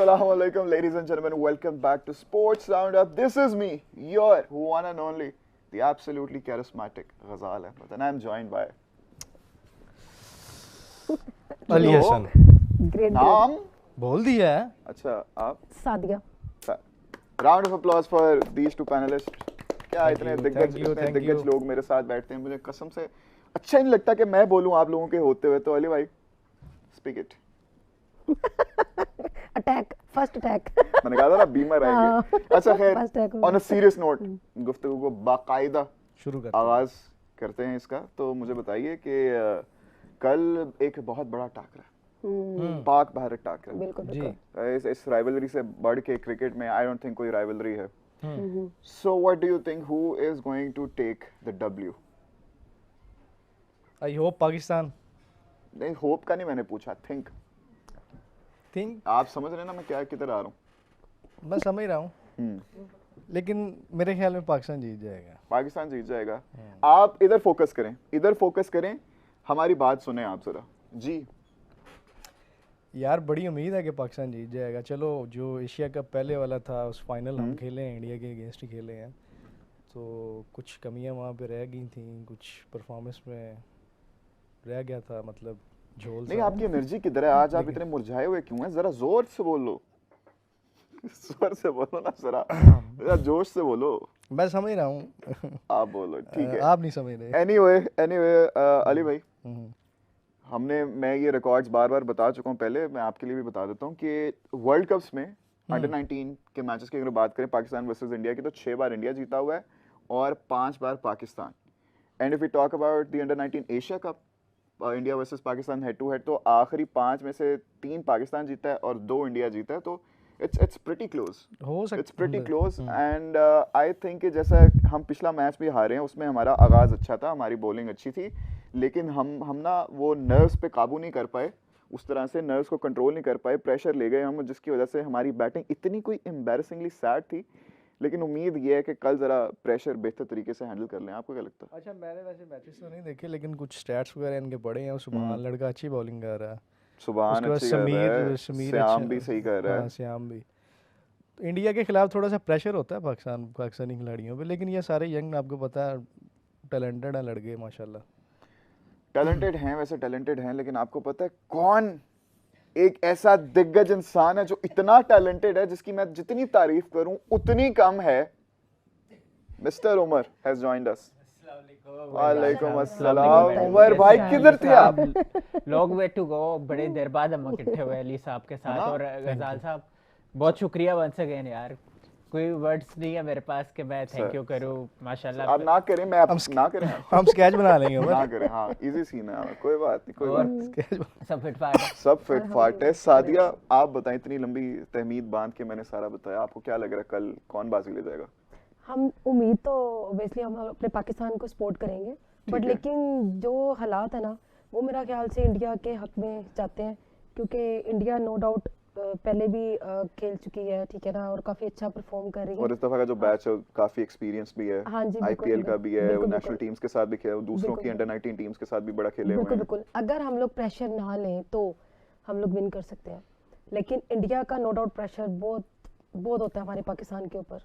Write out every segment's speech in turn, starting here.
Assalamu alaikum, ladies and gentlemen. Welcome back to Sports Roundup. This is me, your one and only, the absolutely charismatic Ghazal Ahmed, and I'm joined by Ali Hasan great नाम. बोल दिया है. अच्छा, आप. Sadia. Round of applause for these two panelists. क्या इतने दिग्गज you. लोग मेरे साथ बैठते हैं, मुझे कसम से अच्छा नहीं लगता कि मैं बोलूं आप लोगों के होते हुए. तो अली भाई, speak it. Attack, first attack. मैंने कहा था ना बीमर आएंगे. अच्छा खैर, First attack on a serious note, गुफ्तगू को बाकायदा शुरू करते आगाज करते हैं इसका. तो मुझे बताइए कि कल एक बहुत बड़ा टाकरा, पाक भारत टाकरा, बिल्कुल जी. बिल्कुल. इस राइवलरी से बढ़ के क्रिकेट में आई डोंट थिंक कोई राइवलरी है. So what do you think, who is going to take the W? I hope Pakistan. नहीं, होप का नहीं मैंने पूछा, थिंक. आप समझ रहे हैं ना मैं क्या किधर आ रहा हूँ? मैं समझ रहा हूँ, लेकिन मेरे ख्याल में पाकिस्तान जीत जाएगा. पाकिस्तान जीत जाएगा. आप इधर फोकस करें, हमारी बात सुने आप जरा जी. यार बड़ी उम्मीद है कि पाकिस्तान जीत जाएगा. चलो, जो एशिया कप पहले वाला था उस फाइनल हम खेले हैं, इंडिया के अगेंस्ट ही खेले हैं, तो कुछ कमियां वहाँ पे रह गई थी, कुछ परफॉर्मेंस में रह गया था, मतलब झोल. नहीं, आपकी एनर्जी किधर है आज? आप इतने मुरझाए हुए क्यों हैं? जरा जोर से बोलो. जोर से बोलो ना, जरा जोश से बोलो. मैं समझ रहा हूँ. आप बोलो, ठीक है. आप नहीं समझ रहे. एनीवे अली भाई, मैं ये रिकॉर्ड्स बार बार बता चुका हूँ पहले, मैं आपके लिए भी बता देता हूँ कि वर्ल्ड कप्स में अंडर 19 के मैचेस की अगर बात करें पाकिस्तान वर्सेस इंडिया की, तो 6 बार इंडिया जीता हुआ है और 5 बार Pakistan. And if we talk about the under 19 Asia cup, India versus Pakistan head to head, तो आखिरी 5 में से 3 पाकिस्तान जीता है और 2 इंडिया जीता है. तो इट्स प्रीटी क्लोज. हो सकता है. It's pretty close. And I think कि जैसा हम पिछला मैच भी हारे हैं, उसमें हमारा आगाज़ अच्छा था, हमारी बॉलिंग अच्छी थी, लेकिन हम ना वो नर्व्स पे काबू नहीं कर पाए, उस तरह से नर्व्स को कंट्रोल नहीं कर पाए, प्रेशर ले गए हम, जिसकी वजह से हमारी बैटिंग इतनी कोई एम्बैरसिंगली सैड थी. लेकिन उम्मीद ये है कि कल ज़रा प्रेशर बेहतर तरीके से हैंडल कर लें. आपको क्या लगता है? अच्छा, मैंने वैसे मैचेस तो नहीं देखे, लेकिन कुछ स्टैट्स वगैरह इनके पढ़े हैं. सुभान लड़का अच्छी बॉलिंग कर रहा है. सुभान अच्छी कर रहा है, श्याम भी सही कर रहा है. श्याम भी. तो इंडिया के खिलाफ थोड़ा सा प्रेशर होता है पाकिस्तानी खिलाड़ियों पे, लेकिन ये सारे यंग, आपको पता है, टैलेंटेड हैं लड़के माशाल्लाह. टैलेंटेड हैं, वैसे टैलेंटेड हैं, लेकिन आपको पता है कौन एक ऐसा दिग्गज इंसान है जो इतना टैलेंटेड है, जिसकी मैं जितनी तारीफ करूं उतनी कम है? Mister Umar has joined us. वालेकुम अस्सलाम. उमर भाई, किधर थे आप? Long way to go. बड़े देर बाद हम इकट्ठे हुए अली साहब के साथ. और गजाल साहब, बहुत शुक्रिया वंस अगेन यार. कोई वर्ड्स नहीं है मेरे पास कि मैं थैंक यू करूं. माशाल्लाह. आप ना करें, मैं आप ना करें. हम स्केच बना लेंगे. ना करें, हाँ, इजी सीन है, कोई बात नहीं, कोई बात नहीं. सब फिटफाट है. सब फिटफाट है. सादिया, आप बताएं, इतनी लंबी तहमीद बांध के मैंने सारा बताया, आपको क्या लग रहा है कल कौन बाजी ले जाएगा? हम उम्मीद तो ऑब्वियसली हम अपने पाकिस्तान को सपोर्ट करेंगे, बट लेकिन जो हालात है ना, वो मेरा ख्याल से इंडिया के हक में जाते हैं, क्योंकि इंडिया नो डाउट पहले भी खेल चुकी है, ठीक है ना, और काफी अच्छा परफॉर्म कर रही है. और इस दफा का जो बैच है काफी एक्सपीरियंस भी है. हाँ जी, आईपीएल का भी है, वो नेशनल टीम्स के साथ भी खेला, दूसरों की अंडर 19 टीम्स के साथ भी बड़ा खेले हुए हैं. बिल्कुल. अगर हम लोग प्रेशर ना लें तो हम लोग विन कर सकते हैं, लेकिन इंडिया का नो डाउट प्रेशर बहुत बहुत होता है हमारे पाकिस्तान के ऊपर.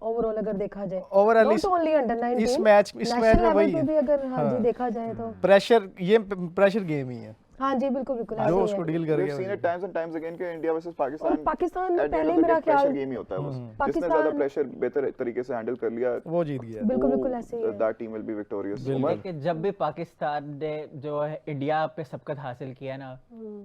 ओवरऑल अगर देखा जाए, ओवरऑल नॉट ओनली अंडर 19, इस मैच में वही भी अगर हाँ जी देखा जाए तो प्रेशर गेम ही है. हाँ जी, बिल्कुल जो उसको डील कर गया. Seen times and times again के इंडिया वर्सेस पाकिस्तान में पहले मेरा ख्याल गेम ही होता है. जिसने ज्यादा प्रेशर बेहतर तरीके से हैंडल कर लिया, वो जीत गया. बिल्कुल ऐसे ही है. That team will be victorious. कि जब भी पाकिस्तान ने जो है इंडिया पे सबकत हासिल किया ना,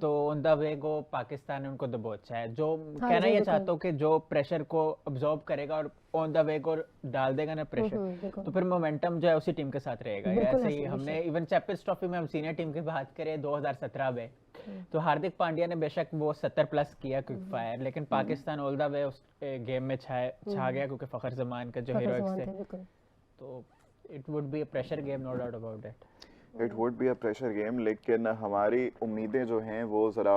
तो ऑन द वे गो पाकिस्तान ने उनको दबोचा है. जो कहना ये चाहता हूँ कि जो प्रेशर को अब्सॉर्ब करेगा और ऑन द वे को डाल देगा ना प्रेशर, तो फिर मोमेंटम जो है उसी टीम के साथ रहेगा. ऐसे ही हमने इवन चैंपियंस ट्रॉफी में हम सीनियर टीम की बात करें 2017 में, तो हार्दिक पांड्या ने बेशक वो 70 प्लस किया क्विक फायर, लेकिन पाकिस्तान ऑल द वे उस गेम में छा गया, क्योंकि फखर जमान का जो हीरोइक्स थे. तो it would be a pressure game, no doubt about that. It would be a pressure game, लेकिन हमारी उम्मीदें जो हैं वो जरा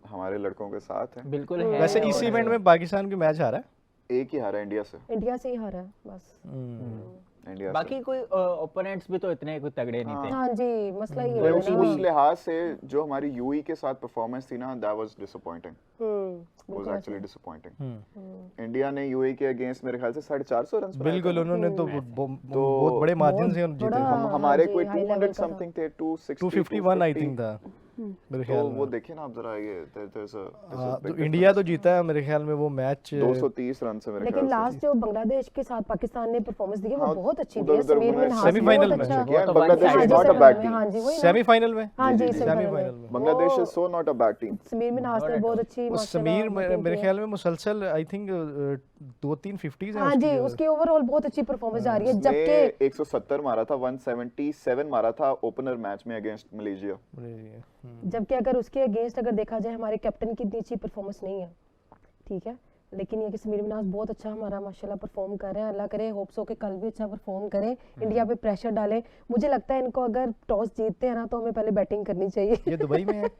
हमारे लड़कों के साथ हैं. बिल्कुल है. वैसे इस इवेंट में पाकिस्तान की मैच हारा है, एक ही हारा इंडिया से ही हारा है बस. इंडिया बाकी कोई ओपोनेंट्स भी तो इतने कोई तगड़े नहीं थे। हाँ जी, मसला ये से है उस ना। लिहाज से जो हमारी यूई के साथ परफॉर्मेंस थी ना, दैट वाज डिसअपॉइंटिंग, वाज बिल्कुल एक्चुअली ऐसे। डिसअपॉइंटिंग। इंडिया ने यूई के अगेंस्ट मेरे ख्याल से 450 रन बनाए थे बिल्कुल ना। उन्होंने तो बहुत बड़े मार्जिन से जीते बड़ा थे। हम हाँ हमारे जी, कोई हाई लेवल 200 का था। समथिंग थे, 260 251 आई थिंक था मेरे तो ख्याल वो में। देखिए ना आप जरा, ये there's a तो big इंडिया तो difference। जीता है मेरे ख्याल में वो मैच 230 रन से मेरे लेकिन ख्याल से। लास्ट जो बांग्लादेश के साथ पाकिस्तान ने परफॉर्मेंस दी है वो हाँ, बहुत अच्छी दी उधर है। उधर समीर उन्होंने मिन्हास ने सेमीफाइनल बहुत में अच्छा किया। तो बांग्लादेश हाँ इज जी, नॉट अ सेमीफाइनल बैड में, टीम। हाँ जी, वही ना। सेमीफाइनल में। हाँ जी, जी, जी, सेमीफाइनल में। बांग्लादेश वो is so not a bad team. Sameer Minhas ने बहुत अच्छी वो माशाल्लाह समीर बैटिंग मेरे की है। ख्याल में मुसलसल आई थिंक 2-3 50s हैं हाँ जी, उसकी ओवरऑल बहुत अच्छी परफॉर्मेंस जा रही है, जबकि उसने 170 मारा था, 177 मारा था ओपनर मैच में अगेंस्ट मलेशिया। जबकि अगर उसके अगेंस्ट अगर देखा जाए हमारे कैप्टन की इतनी अच्छी परफॉर्मेंस नहीं है, ठीक है, लेकिन ये कि समीर मिन्हास बहुत अच्छा हमारा माशाल्लाह परफॉर्म कर रहे हैं। अल्लाह करे होप्स हो कि कल भी अच्छा परफॉर्म करें, इंडिया पे प्रेशर डालें। मुझे लगता है इनको अगर टॉस जीतते हैं ना तो हमें पहले बैटिंग करनी चाहिए। ये दुबई में है।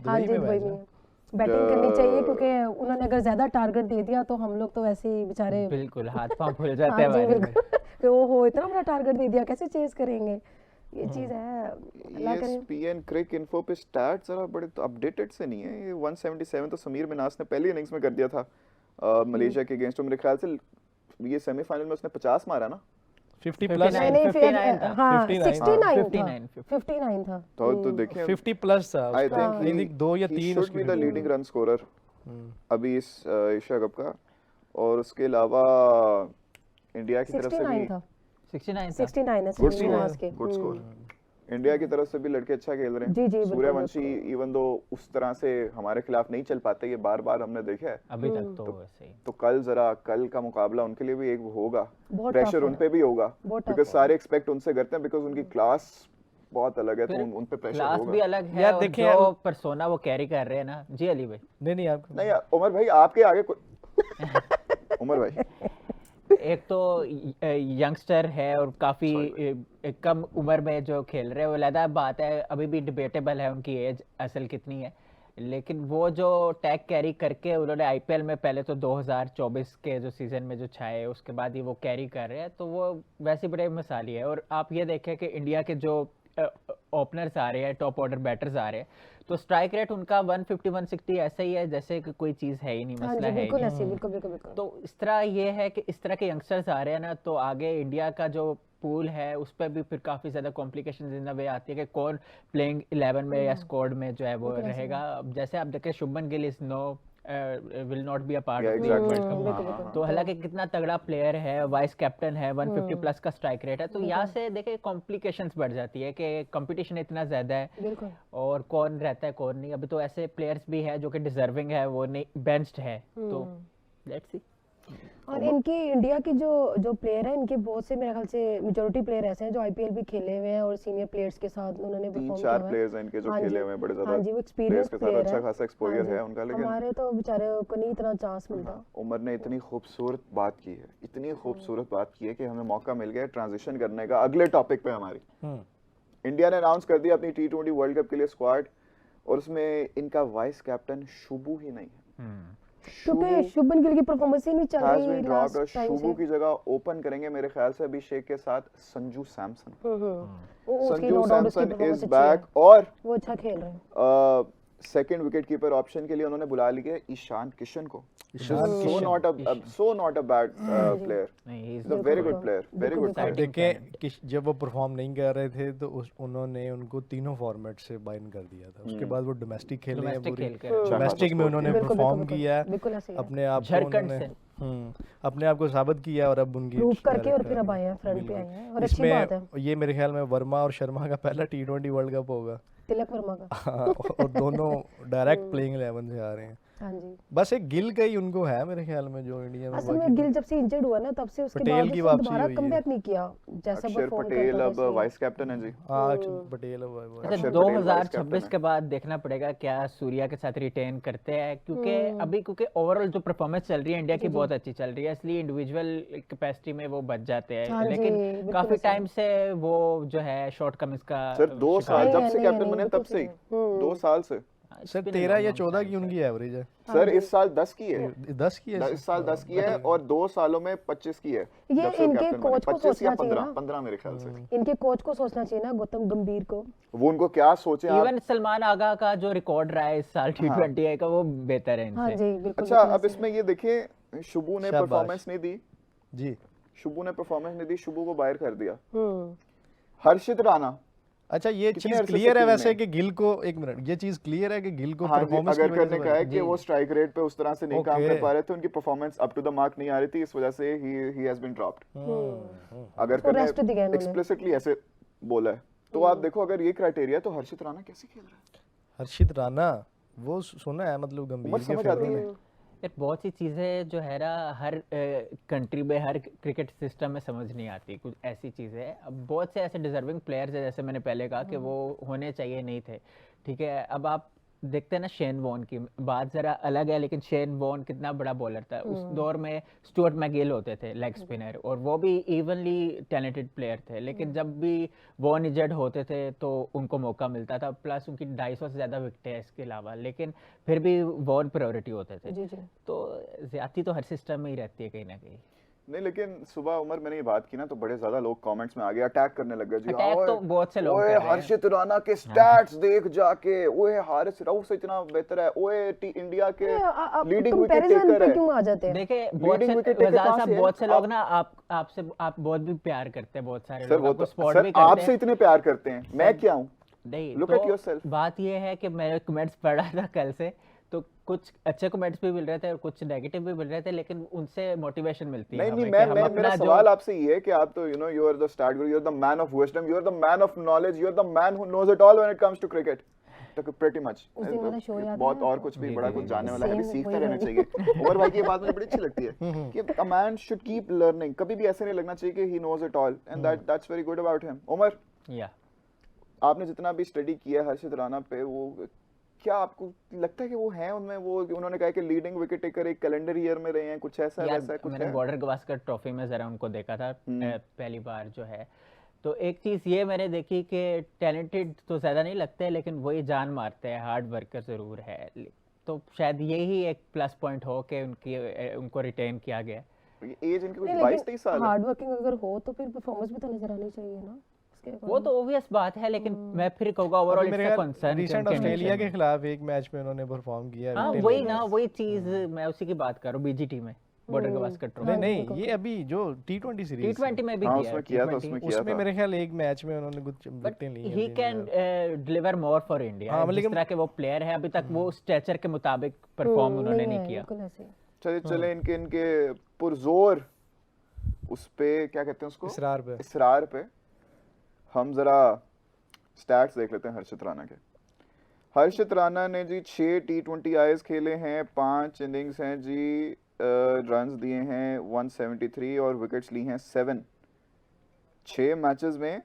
हाँ जी, दुबई में बैटिंग करनी चाहिए, क्योंकि उन्होंने अगर ज्यादा टारगेट दे दिया तो हम लोग तो वैसे ही बेचारे बिल्कुल हाथ पांव फूल हाँ जाते हैं जी, हमारे। बिल्कुल कि वो हो इतना बड़ा टारगेट दे दिया, कैसे चेज करेंगे, ये चीज है। अल्लाह करे। ESPN क्रिक इन्फो पे स्टैट्स जरा बड़े तो अपडेटेड से नहीं है। ये 177 तो समीर मिन्हास ने पहली इनिंग्स में कर दिया था मलेशिया के अगेंस्ट। तो मेरे ख्याल से ये सेमीफाइनल में उसने 50 मारा ना, 50 प्लस 59 नहीं, फिर 59 था। हाँ 59 69 59 था, 59 था। तो देखिए 50 प्लस था आई उसका। थिंक I think 2 या 3 should be the leading run scorer अभी इस एशिया कप का। और उसके अलावा इंडिया की तरफ से 69 भी था, 69 था। 69 है गुड समीर मिन्हास के। Score, good score. इंडिया की तरफ से भी लड़के अच्छा खेल रहे जी, हैं। जी, बिल्कुल, सूर्यवंशी इवन दो उस तरह से हमारे खिलाफ नहीं चल पाते, ये बार बार हमने देखा है। अभी तक तो वैसे ही। तो कल का मुकाबला उनके लिए भी एक होगा, बहुत प्रेशर tough उन पे भी होगा, बहुत tough बिकॉज है। सारे एक्सपेक्ट उनसे करते हैं, बिकॉज उनकी क्लास बहुत अलग है, तो उन पे प्रेशर क्लास भी होगा। अलग है यार और देखें जो पर्सोना वो कैरी कर रहे हैं ना। जी अली भाई। नहीं आप नहीं यार, उमर भाई आपके आगे कोई उमर भाई एक तो यंगस्टर है और काफी कम उम्र में जो खेल रहे हैं, वो अलग बात है, अभी भी डिबेटेबल है उनकी एज असल कितनी है, लेकिन वो जो टैग कैरी करके उन्होंने आईपीएल में पहले तो 2024 के जो सीजन में जो छाए, उसके बाद ही वो कैरी कर रहे हैं, तो वो वैसे बड़े मिसाली है। और आप ये देखें कि इंडिया के जो ओपनर्स आ रहे हैं, टॉप ऑर्डर बैटर्स आ रहे हैं, तो स्ट्राइक रेट उनका 150 160 ऐसा ही है जैसे कि कोई चीज़ है ही नहीं, हाँ मसला जी, है ही बिल्कुल नहीं। ऐसे, बिल्कुल बिल्कुल बिल्कुल। तो इस तरह ये है कि इस तरह के यंगस्टर्स आ रहे हैं ना, तो आगे इंडिया का जो पूल है उस पर भी फिर काफ़ी ज़्यादा कॉम्प्लिकेशन इन वे आती है कि कौन प्लेइंग 11 में या स्क्वाड में जो है वो रहेगा। अब जैसे आप देखें Shubman Gill is no will not be a part of the world cup. तो हालांकि कितना तगड़ा प्लेयर है, वाइस कैप्टन है, 150 प्लस का स्ट्राइक रेट है, तो यहाँ से देखे कॉम्प्लिकेशंस बढ़ जाती है कि कंपटीशन इतना ज़्यादा है बिल्कुल। और कौन रहता है कौन नहीं। अभी तो ऐसे प्लेयर्स भी है जो कि डिजर्विंग है, वो नहीं बेंच्ड है, तो लेट्स सी। और इनकी इंडिया की जो प्लेयर है, इनके बहुत से मेरे ख्याल से मेजॉरिटी प्लेयर ऐसे हैं जो आईपीएल भी खेले हुए हैं और सीनियर प्लेयर्स के साथ उन्होंने परफॉर्म किया 3-4 हुआ है। प्लेयर्स हैं इनके जो हाँ खेले जी, हुए हैं, बड़े ज्यादा हाँ जी, वो प्लेयर्स एक्सपीरियंस के साथ प्लेयर अच्छा है। खासा हाँ एक्सपोजर जी, है उनका। लेकिन हमारे तो बेचारे को नहीं इतना चांस मिलता। उमर ने इतनी खूबसूरत बात की है, इतनी खूबसूरत बात की है कि हमें मौका मिल गया ट्रांजिशन करने का अगले टॉपिक पे हमारी। इंडिया ने अनाउंस कर दिया अपनी T20 वर्ल्ड कप के लिए स्क्वाड, और उसमें इनका वाइस कैप्टन शुभू ही नहीं है। क्योंकि शुभमन गिल की परफॉर्मेंस ही नहीं चल has रही been dropped, और लास्ट टाइम शुभू से। की जगह ओपन करेंगे मेरे ख्याल से अभिषेक के साथ संजू सैमसन। उसकी संजू नो डाउट उसकी सैमसन परफॉर्मेंस इज अच्छी है, बैक, और वो अच्छा खेल रहे हैं। सेकंड विकेट कीपर ऑप्शन के लिए उन्होंने बुला लिया ईशान किशन को। Ishan so Kishan. Not a bad player, नहीं, he is is a very good player, very good player. देखें कि जब वो परफॉर्म नहीं कर रहे थे तो उन्होंने उनको तीनों फॉर्मेट से बाइन कर दिया था। उसके बाद वो डोमेस्टिक खेले हैं, डोमेस्टिक पूरी खेल कर डोमेस्टिक में उन्होंने बिल्कुल, परफॉर्म बिल्कुल, किया है, बिल्कुल ऐसे ही है। अपने आप को झारखंड उन्होंने से। अपने आप को साबित किया और अब उनकी प्रूव करके और डायरेक्टर फिर अब हैं। आए हैं, फ्रंट पे बिल्कुल। आए हैं और अच्छी बात है। इसमें ये मेरे ख्याल में वर्मा और शर्मा का पहला T20 वर्ल्ड कप होगा। तिलक वर्मा का। हाँ, और दोनों डायरेक्ट प्लेइंग 11 से आ रहे हैं। हाँ जी, बस एक गिल का ही उनको है मेरे ख्याल में जो इंडिया में। असल में गिल जब से इंजर्ड हुआ ना तब से उसके पटेल बाद की उसने वापसी दोबारा हुई है। कमबैक नहीं किया जैसा अक्षर परफॉर्म पटेल करता अब था। वाइस कैप्टन है जी। हाँ पटेल अच्छा, अक्षर पटेल वाइस 2026 कैप्टन के बाद देखना पड़ेगा क्या सूर्या के साथ रिटेन करते हैं, क्योंकि अभी क्योंकि ओवरऑल जो परफॉर्मेंस चल रही है इंडिया की बहुत अच्छी चल रही है, इसलिए इंडिविजुअल कैपेसिटी में वो बच जाते हाँ हैं, जी, लेकिन बिल्कुल काफी ऐसा। टाइम से वो जो है शॉर्टकमिंग्स का सर 2 साल नहीं जब है, से नहीं है, कैप्टन नहीं, बने बिल्कुल तब से ही, सही है। 2 साल से सर 13 या 14 की उनकी एवरेज है। सर इस साल 10 की है, 10 की है इस साल 10 की है और 2 सालों में 25 की है। ये जब से इनके कैप्टन बने, कोच को 25 या सोचना चाहिए 15 ना। 15 मेरे ख्याल से। इनके कोच को सोचना चाहिए ना, गौतम गंभीर को। वो उनको क्या सोचे आप। इवन सलमान आगा का जो रिकॉर्ड रहा है इस साल T20 का वो बेहतर है हाँ इनसे। जी बिल्कुल। अच्छा अब इसमें ये देखिए शुभू ने शाबाश। परफॉर्मेंस नहीं दी, जी। शुभू ने परफॉर्मेंस नहीं दी, शुभू को बाहर कर दिया। हम्म। हर्षित राणा, अच्छा ये कितने चीज अरसे से क्लियर है टीम वैसे में? कि गिल को, एक मिनट, ये चीज क्लियर है कि गिल को हाँ जी, परफॉर्मेंस की अगर वजह करने से का है कि जी। वो स्ट्राइक रेट पे उस तरह से नहीं काम Okay. कर पा रहे थे, उनकी performance up to the mark नहीं आ रही थी, इस वजह से ही हैज बीन ड्रॉप्ड। अगर उसको करने rest दिया इन्होंने। एक्सप्लिसिटली ऐसे बोला है तो आप देखो अगर ये क्राइटेरिया तो हर्षित राणा कैसे खेल रहा है। हर्षित राणा वो सुना है मतलब उम्र गंभीर के समझ आती फेवर है। में। यार बहुत सी चीज़ें जो है ना हर कंट्री में हर क्रिकेट सिस्टम में समझ नहीं आती, कुछ ऐसी चीज़ें हैं। अब बहुत से ऐसे डिजर्विंग प्लेयर्स हैं, जैसे मैंने पहले कहा कि वो होने चाहिए नहीं थे, ठीक है। अब आप देखते हैं ना शेन वॉन की बात ज़रा अलग है, लेकिन शेन वॉन कितना बड़ा बॉलर था उस दौर में। स्टुअर्ट मैगिल होते थे लेग स्पिनर, और वो भी इवनली टैलेंटेड प्लेयर थे, लेकिन जब भी वॉन इंजर्ड होते थे तो उनको मौका मिलता था, प्लस उनकी 250 से ज़्यादा विकेटें हैं इसके अलावा, लेकिन फिर भी वॉन प्रायोरिटी होते थे। जी जी। तो ज्यादती तो हर सिस्टम में ही रहती है कहीं ना कहीं। नहीं लेकिन सुबह उमर मैंने ये बात की ना तो बड़े ज्यादा लोग कमेंट्स में आ गए, अटैक करने लग गए जी। अटैक ओए, तो बहुत से लोग ओए कर रहे हैं। हर्षित राणा के स्टैट्स देख जाके, ओए हारिस राउफ से इतना बेहतर है, ओए इंडिया के लीडिंग विकेट कंपैरिजन टेकर पे है। क्यों आ जाते हैं? देखिए बहुत Leading से wicket taker वजाल कहाँ साहब, से है? बहुत से लोग ना आप बहुत भी प्यार करते हैं, बहुत सारे सर लोग वो आपको तो सपोर्ट सर भी करते आपसे हैं। इतने प्यार करते हैं, मैं क्या हूँ। नहीं Look तो at yourself. बात ये है कि मैंने कमेंट्स पढ़ा था कल से, तो कुछ अच्छे कमेंट्स भी मिल रहे थे और कुछ नेगेटिव भी मिल रहे थे, लेकिन उनसे मोटिवेशन मिलती है नहीं हमें नहीं कि हम मेरा अपना सवाल आपसे ये है कि आप तो you know you are the start guru, you are the man of wisdom, you are the man of knowledge, you are the man who knows it all when it comes to cricket. तो pretty much उस दिन वाला show याद है बहुत और आपको? कुछ भी जी, बड़ा जी, कुछ जी, जानने वाला है, भी Same सीखते वही रहना वाली। चाहिए। उमर भाई की ये बात मुझे बड़ी अच्छी लगती है कि a man should keep learning, कभी भी ऐसे नहीं लगना चाहिए कि he knows it all, and that's very good about him. Umar या आपने जितना भी स्टडी किया है हर्षित राणा पे, वो क्या आपको लगता है कि वो है उनमें, वो उन्होंने कहा कि लीडिंग विकेट टेकर एक कैलेंडर ईयर में रहे हैं, कुछ ऐसा यार वैसा कुछ मैंने है? बॉर्डर गवास्कर ट्रॉफी में जरा उनको देखा था पहली बार जो है, तो एक चीज़ ये मैंने देखी कि टैलेंटेड तो ज़्यादा नहीं लगते हैं, लेकिन वही जान मारते हैं, हार्ड वर्कर ज़रूर है। तो शायद यही एक प्लस पॉइंट हो कि उनको रिटेन किया गया। एज इनकी कुछ नहीं, 22-23 साल है। हार्ड वर्किंग अगर हो तो फिर परफॉर्मेंस भी तो नजर आनी चाहिए ना उसके वो according। तो ऑब्वियस बात है, लेकिन मैं फिर कहूँगा ओवरऑल मेरे इट्स अ ख्याल कंसर्न रिसेंट ऑस्ट्रेलिया के खिलाफ एक मैच में उन्होंने परफॉर्म किया है हाँ विकेट वही लेने ना, में। वही चीज़ मैं उसी की बात कर रहा हूँ, बीजीटी में बॉर्डर गवास्कर ट्रॉफी। नहीं नहीं ये अभी जो T20 सीरीज T20 में भी हाँ किया उसमें किया था, T20 उसमें किया उसमें था। मेरे ख्याल एक मैच में उन्होंने कुछ बट विकेटें ली ही हैं can deliver more for India. हाँ, जिस लेकिन- तरह के वो प्लेयर है, अभी तक वो स्ट्रेचर के मुताबिक परफॉर्म उन्होंने नहीं है, किया। बिल्कुल ऐसे ही। चले चले इनके पुरजोर उस पे क्या कहते हैं उसको, इसरार पे। इसरार पे हम जरा स्टैट्स देख लेते हैं हर्षित राणा के। हर्षित राणा ने जी 6 T20 आईज खेले हैं, 5 इनिंग्स हैं जी, रन्स दिए हैं 173 और विकेट्स ली हैं 7। 6 मैचेस में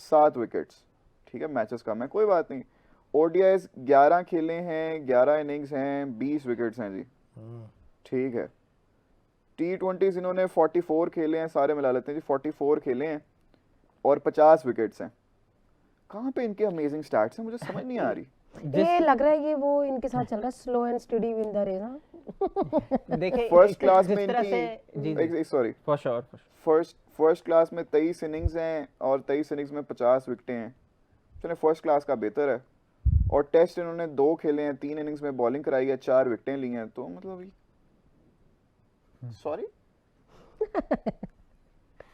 7 विकेट्स, ठीक है मैचेस कम है कोई बात नहीं। ओडीआईज 11 खेले हैं, 11 इनिंग्स हैं, 20 विकेट्स हैं जी, ठीक है। T20s इन्होंने 44 खेले हैं, सारे मिला लेते हैं जी, 44 खेले हैं और 50 विकेट्स हैं। कहाँ पे इनके अमेजिंग स्टैट्स हैं, मुझे समझ नहीं आ रही। ये लग रहा है कि वो इनके साथ चल रहा है, slow and steady win the race ना। देखिए फर्स्ट क्लास जिस में तरह से जी इनकी sorry for sure first class में 23 इनिंग्स हैं और 23 इनिंग्स में 50 विकेटें हैं, चलिए फर्स्ट क्लास का बेहतर है। और टेस्ट इन्होंने 2 खेले हैं, 3 इनिंग्स में बॉलिंग कराई है, 4 विकेटें ली हैं, तो मतलब सॉरी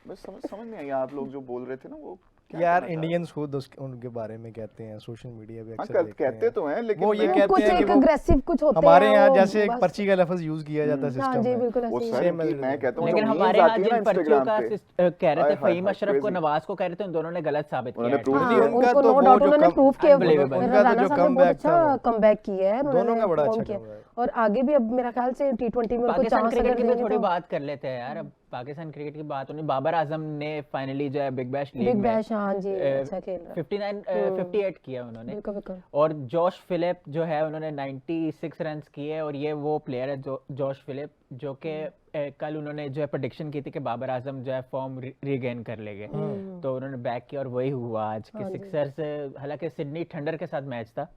बस समझ नहीं आई आप लोग जो बोल रहे थे ना वो क्या यार कहना चाह रहे इंडियंस खुद उनके बारे में कहते हैं, सोशल मीडिया पे हाँ, अक्सर देखते कहते हैं। तो हैं लेकिन वो ये मैं- कहते कुछ हैं कि एक वो अग्रेसिव कुछ होते हैं हमारे यहाँ वो जैसे एक बस- पर्ची का लफ्ज यूज किया जाता है हाँ सिस्टम जी में। बिल्कुल वो ऐसे ही सर है। Same इनकी as- मैं कहता हूँ लेकिन जो हमारे memes यहाँ आती है ना जिन पर्चियों Instagram का पे, कह रहे थे हाय, फहीम हाय, अशरफ को crazy। नवाज को कह रहे थे, उन दोनों ने गलत साबित किया उन्होंने है। prove हाँ, दिया। उनका उनको तो नो वो डाउट जो उन्होंने कम- प्रूव किया, Unbelievable। उनका तो राणा जो साहब ने बहुत comeback था अच्छा वो। कमबैक किया है, दोनों उन्होंने का बड़ा perform अच्छा किया। comeback। और आगे भी अब मेरा ख्याल से T20 में उनको पाकिस्तान चांस क्रिकेट अगर की भी देंगे थोड़ी तो बात कर लेते हैं यार। अब पाकिस्तान क्रिकेट की बात होनी, बाबर आजम ने फाइनली जो है बिग बैश लीग बिग में बैश हाँ जी अच्छा खेल रहा है। 58 किया उन्होंने। बिल्कुल बिल्कुल। और जॉश फिलिप जो है उन्होंने 96 रन्स किए, और ये वो प्लेयर है जॉश फिलिप जो कि कल उन्होंने जो है प्रेडिक्शन की थी कि बाबर आजम जो है फॉर्म रीगेन कर लेंगे, तो उन्होंने बैक किया और वही हुआ आज के हाँ जी। सिक्सर्स। हालांकि सिडनी थंडर के साथ मैच था,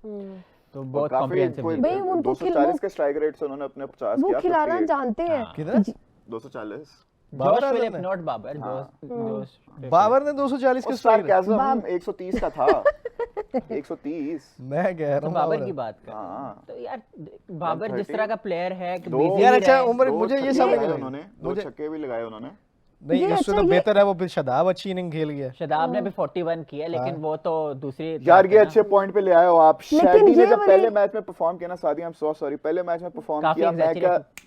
तो बहुत काफी कॉम्प्रिहेंसिव कोई भाई उनको 240 के स्ट्राइक रेट से उन्होंने अपने 50 वो किया खिलाना 58 जानते हैं। किधर? 240 बाबर जोश आजम फिलिप ने? नॉट बाबर हाँ। जोश बाबर ने 240 के और स्ट्राइक रेट। सार्काज़म 130 का था 130 मैं कह रहा तो हूँ बाबर की बात कर हाँ तो यार बाबर जिस 130 तरह का प्लेयर है कि दो busy यार भी अच्छा रहे। उम्र दो मुझे ये छक्के समझ लगाए नहीं उन्होंने, दो मुझे छक्के भी लगाए उन्होंने। नहीं ये इससे अच्छा, तो ये- बेहतर है वो फिर शदाब अच्छी इनिंग खेल गया। शदाब ने भी 41 किया लेकिन वो तो दूसरी यार तरफ ये है ना। अच्छे पॉइंट पे ले आए हो आप। लेकिन शेटी ने ये जब वाली- पहले मैच में परफॉर्म किया ना, सादी आई एम सो सॉरी, पहले मैच में परफॉर्म काफी किया, मैं क्या exaggerate-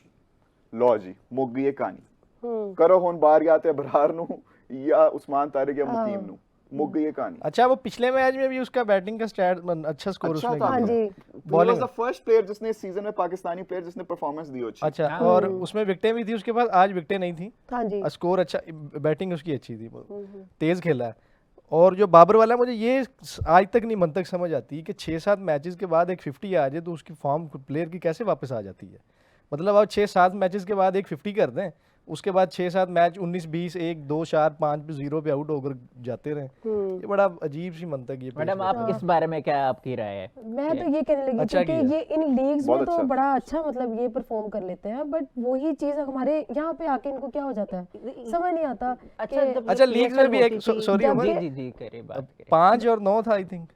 लो जी मुक गई ये कहानी। करो हुन बाहर या ते बरार नु या उस्मान तारिक या मुकीम नु, मुक गई ये कहानी। अच्छा वो पिछले मैच में भी उसका बैटिंग का स्टैट अच्छा स्कोर अच्छा उसने था। हाँ किया। जी He Bowling was the first player जिसने इस सीजन में पाकिस्तानी प्लेयर जिसने परफॉर्मेंस दी अच्छी। अच्छा और उसमें विकेटें भी थी उसके पास, आज विकेटें नहीं थी, हाँ जी स्कोर अच्छा, बैटिंग उसकी अच्छी थी, तेज खेला है। और जो बाबर वाला है, मुझे ये आज तक नहीं मन तक समझ आती कि 6-7 मैचेस के बाद एक 50 आ जाए तो उसकी फॉर्म प्लेयर की कैसे वापस आ जाती है। मतलब आप 6-7 मैचेस के बाद एक 50 कर दें, उसके बाद 6-7 मैच 19-20 1 2 4 5 पे 0 पे आउट होकर जाते रहे, ये बड़ा अजीब सी मंतक ये मैडम पेश आप करते हैं। इस बारे में क्या आपकी राय है? मैं तो ये कहने लगी अच्छा क्योंकि किया। ये इन लीग्स बहुत में तो अच्छा। बड़ा अच्छा मतलब ये परफॉर्म कर लेते हैं, बट वही चीज हमारे यहाँ पे आके इनको क्या हो जाता है समझ नहीं आता अच्छा कि- जब अच्छा, ये लीग्स में भी एक- होती थी- sorry, उमर। जी जी जी करे बात करें। 5 और 9 था आई थिंक,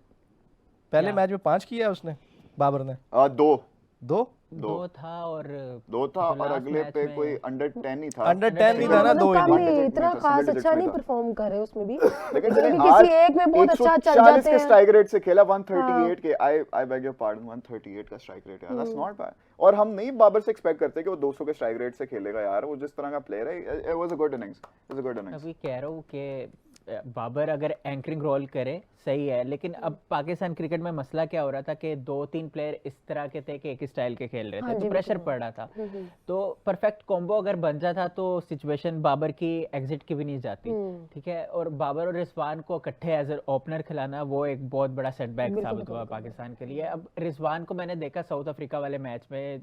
पहले क्या? मैच में 5 किया उसने बाबर ने, दो 2 दो था और दो था जो और last अगले match पे में- कोई अंडर 10 ही था। अंडर 10 नहीं था ना, मतलब 2 कम ही ही, था। इतना था, खास single अच्छा digits नहीं में था। परफॉर्म कर रहे उसमें भी लेकिन कभी चलिए किसी आज एक में बहुत अच्छा चल 140 जाते के हैं। स्ट्राइक रेट से खेला 138 के, आई बेग योर पार्डन 138 का स्ट्राइक रेट है, दैट्स नॉट बैड। और हम नहीं बाबर से एक्सपेक्ट करते कि वो 200 के स्ट्राइक रेट से खेलेगा यार, वो जिस तरह का प्लेयर है, it was a good innings, it was a good innings. अभी कह रहा हूँ कि बाबर अगर एंकरिंग रोल करे सही है, लेकिन अब पाकिस्तान क्रिकेट में मसला क्या हो रहा था कि 2-3 प्लेयर इस तरह के थे कि एक ही स्टाइल के खेल रहे हाँ थे, जी, तो प्रेशर बिल्कुल। पड़ रहा था। तो परफेक्ट कॉम्बो अगर बन जाता तो सिचुएशन बाबर की एग्जिट की भी नहीं जाती, ठीक है। और बाबर और रिजवान को इकट्ठे एज ए ओपनर खिलाना वो एक बहुत बड़ा सेटबैक बिल्कुल, साबित हुआ पाकिस्तान के लिए। अब रिजवान को मैंने देखा साउथ अफ्रीका वाले मैच में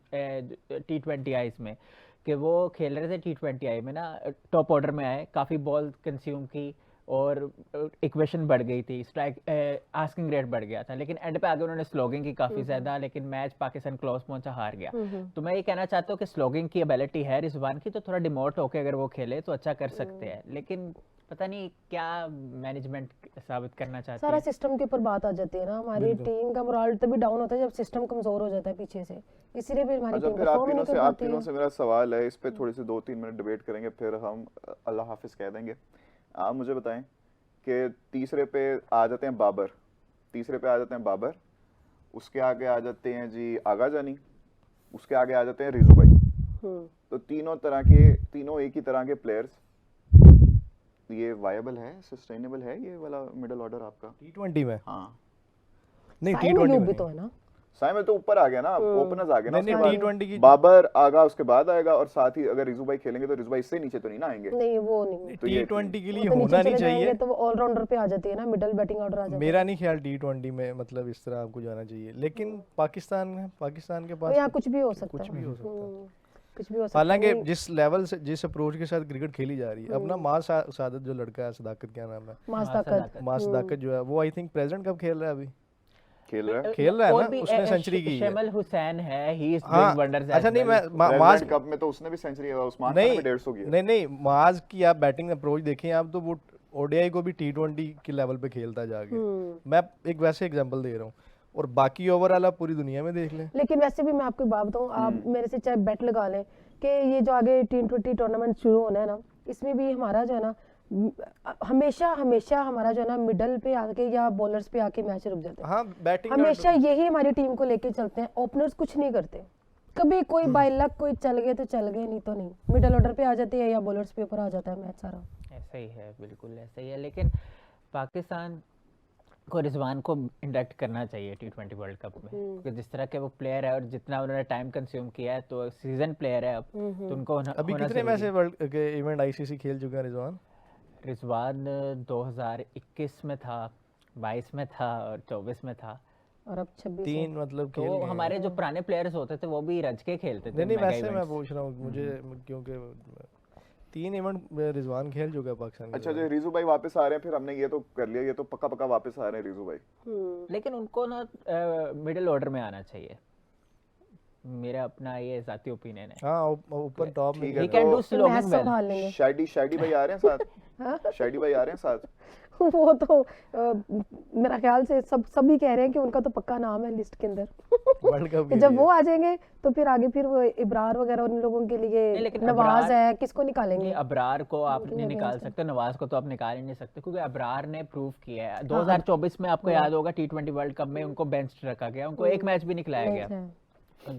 T20 आईज में कि वो खेल रहे थे T20 आई में ना, टॉप ऑर्डर में आए, काफ़ी बॉल कंज्यूम की और इक्वेशन बढ़ गई थी, स्ट्राइक आस्किंग रेट बढ़ गया था, लेकिन एंड पे आगे उन्होंने स्लोगिंग की काफ़ी ज़्यादा, लेकिन मैच पाकिस्तान क्लोज पहुंचा, हार गया। तो मैं ये कहना चाहता हूँ कि स्लोगिंग की एबिलिटी है रिजवान की, तो थोड़ा डिमोट होकर अगर वो खेले तो अच्छा कर सकते हैं, लेकिन पता नहीं क्या मैनेजमेंट साबित करना चाहती सारा है। सिस्टम के ऊपर बात आ जाती है ना, हमारी टीम का मोरल तभी डाउन होता है जब सिस्टम कमजोर हो जाता है पीछे से, इसीलिए फिर हमारी अच्छा टीम फिर आप परफॉर्म नहीं तीनों कर से आप पाती तीनों है। से मेरा सवाल है, इस पे थोड़ी सी 2-3 मिनट डिबेट करेंगे, फिर हम अल्लाह हाफिज कह देंगे। आप मुझे बताएं कि तीसरे पे आ जाते हैं बाबर, तीसरे पे आ जाते हैं बाबर, उसके आगे आ जाते हैं जी आगा जानी, उसके आगे आ जाते हैं रिजू भाई। तो तीनों एक ही तरह के प्लेयर्स, ये वायबल है, सस्टेनेबल है ये वाला मिडिल ऑर्डर आपका? T20 में हाँ नहीं, साइम T20 अयूब में भी नहीं। तो है ना, साइम में तो ऊपर आ गया ना, ओपनर्स आ गए ना, नहीं, उसके नहीं, बाद T20 की बाबर आगा, उसके बाद आएगा, और साथ ही अगर रिजू भाई खेलेंगे तो रिजू भाई इससे नीचे तो नहीं ना आएंगे। नहीं वो नहीं, तो ये T20 के वो लिए तो नीचे होना चले नहीं जाएंगे चाहिए। तो वो ऑलराउंडर पे आ जाती है ना, मिडिल बैटिंग ऑर्डर आ जाता है। मेरा नहीं ख्याल T20 में मतलब इस तरह आपको जाना चाहिए, लेकिन पाकिस्तान के और पास यहाँ कुछ भी हो सकता है, कुछ भी हो सकता है। कुछ भी हो सकता है। हालांकि नहीं, जिस लेवल से, जिस अप्रोच के साथ क्रिकेट खेली जा रही है अब ना, सादत जो लड़का है, सदाकत क्या नाम है, मास ताकत सदाकत जो है, वो आई थिंक प्रेजेंट कब खेल रहा है अभी, खेल रहा है खेल रहा है और ना, भी, उसने सेंचुरी की है। शमल हुसैन है, ही इज हाँ, डूइंग वंडर्स। अच्छा नहीं, मैं माज प्रेसिडेंट कप में तो उसने भी सेंचुरी है, उस्मान खान नहीं में 150 किया। नहीं नहीं माज की आप बैटिंग अप्रोच देखें आप, तो वो ओडीआई को भी T20 के लेवल पे खेलता जाके। मैं एक वैसे एग्जांपल दे रहा हूँ, और बाकी ओवरऑल आप पूरी दुनिया में देख लें। लेकिन वैसे भी मैं आपको एक बात बताऊं, आप मेरे से चाहे बेट लगा लें कि ये जो आगे T20 टूर्नामेंट शुरू होना है ना, इसमें भी हमारा जो है ना हमेशा हमारा जो है ना मिडल पे आके या बॉलर्स पे आके मैच रुक जाते हैं। हाँ बैटिंग हमेशा यही हमारी टीम को लेके चलते हैं, ओपनर्स कुछ नहीं करते कभी, कोई बाय लक कोई चल गए तो चल गए, नहीं तो नहीं, मिडल ऑर्डर पे आ जाते हैं या बॉलर्स पे ऊपर आ जाता है मैच सारा। ऐसा ही है, बिल्कुल ऐसा ही है, लेकिन पाकिस्तान को रिजवान को इंडक्ट करना चाहिए T20 वर्ल्ड कप में, क्योंकि जिस तरह के वो प्लेयर है और जितना उन्होंने टाइम कंज्यूम किया है, तो सीजन प्लेयर है अब, तो उनको अभी कितने मैच वर्ल्ड के इवेंट आईसीसी खेल चुका है रिजवान? रिजवान 2021 में था, 22 में था और 24 में था, और अब 26 3 मतलब खेल तो गए। हमारे जो पुराने प्लेयर्स होते थे वो भी रज के खेलते थे। नहीं मेगा वैसे मैं इवेंट्स। पूछ रहा हूँ मुझे, क्योंकि 3 इवेंट रिजवान खेल चुका है पाकिस्तान के अच्छा साथ। जो रिजू भाई वापस आ रहे हैं, फिर हमने ये तो कर लिया, ये तो पक्का पक्का वापस आ रहे हैं रिजू भाई। लेकिन उनको ना मिडिल ऑर्डर में आना चाहिए, मेरा अपना ये जाती ओपिनियन है। हाँ ऊपर टॉप में ठीक है, He can तो do slow मैच well. संभाल लेंगे। शादी भाई आ रहे हैं साथ, शादी भाई आ रहे हैं साथ। वो तो मेरा ख्याल से सभी कह रहे हैं कि उनका तो पक्का नाम है लिस्ट के अंदर। वर्ल्ड कप कि जब वो आ जाएंगे तो फिर आगे फिर वो इब्रार वगैरह उन लोगों के लिए, लेकिन नवाज अबरार- है, किसको निकालेंगे? नहीं, अबरार को आप नहीं निकाल सकते, नवाज को तो आप निकाल ही नहीं सकते, क्योंकि अबरार ने प्रूव किया है 2024 में, आपको याद होगा T20 वर्ल्ड कप में उनको बेंच रखा गया, उनको एक मैच भी नहीं खिलाया गया।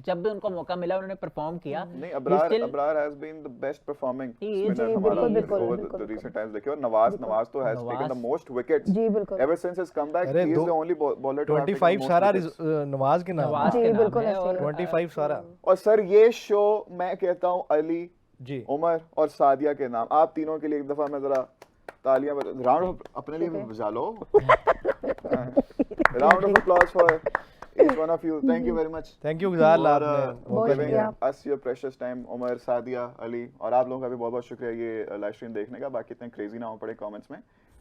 जब भी उनको मौका मिला उन्होंने परफॉर्म किया। नहीं, He Abrar still- has been the best performing He is, spinner जी, हमारा बिल्कुल, ओवर बिल्कुल, द रीसेंट टाइम्स। देखिए, और नवाज तो has taken the Nawaz- most wickets जी बिल्कुल। Ever since his comeback. अरे ही इज द दो- ओनली बॉलर टू 25 सारा नवाज के नाम नवाज है। के जी, नाम बिल्कुल है, ऐसे और ही है। 25 सारा और सर ये शो मैं कहता हूँ अली, जी। उमर और सादिया के नाम, आप तीनों के लिए एक दफा मैं जरा तालियां राउंड अपने लिए भी बजा लो। Round of applause for each one of you. Thank you very much. Thank you गुजार और, आपने बहुत giving शुक्रिया। us your precious time, Umar, Sadia, Ali, और आप लोगों का भी बहुत बहुत शुक्रिया ये लाइव स्ट्रीम देखने का। बाकी इतने क्रेजी ना हो पड़े कमेंट्स में,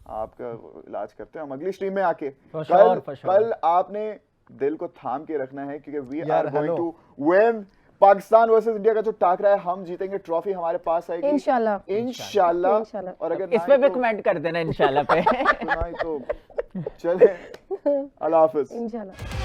आपका इलाज करते हैं हम अगली स्ट्रीम में आके। For sure. कल आपने दिल को थाम के रखना है, क्योंकि वी यार, are going hello. To win Pakistan versus India का जो टाकरा है, हम जीतेंगे, ट्रॉफी हमारे पास आएगी इंशाल्लाह। इंशाल्लाह। इंशाल्लाह। और अगर इस ना पे ही भी तो- कमेंट कर देना इंशाल्लाह पे। तो ना ही तो चले, अल्लाह हाफिज। इंशाल्लाह।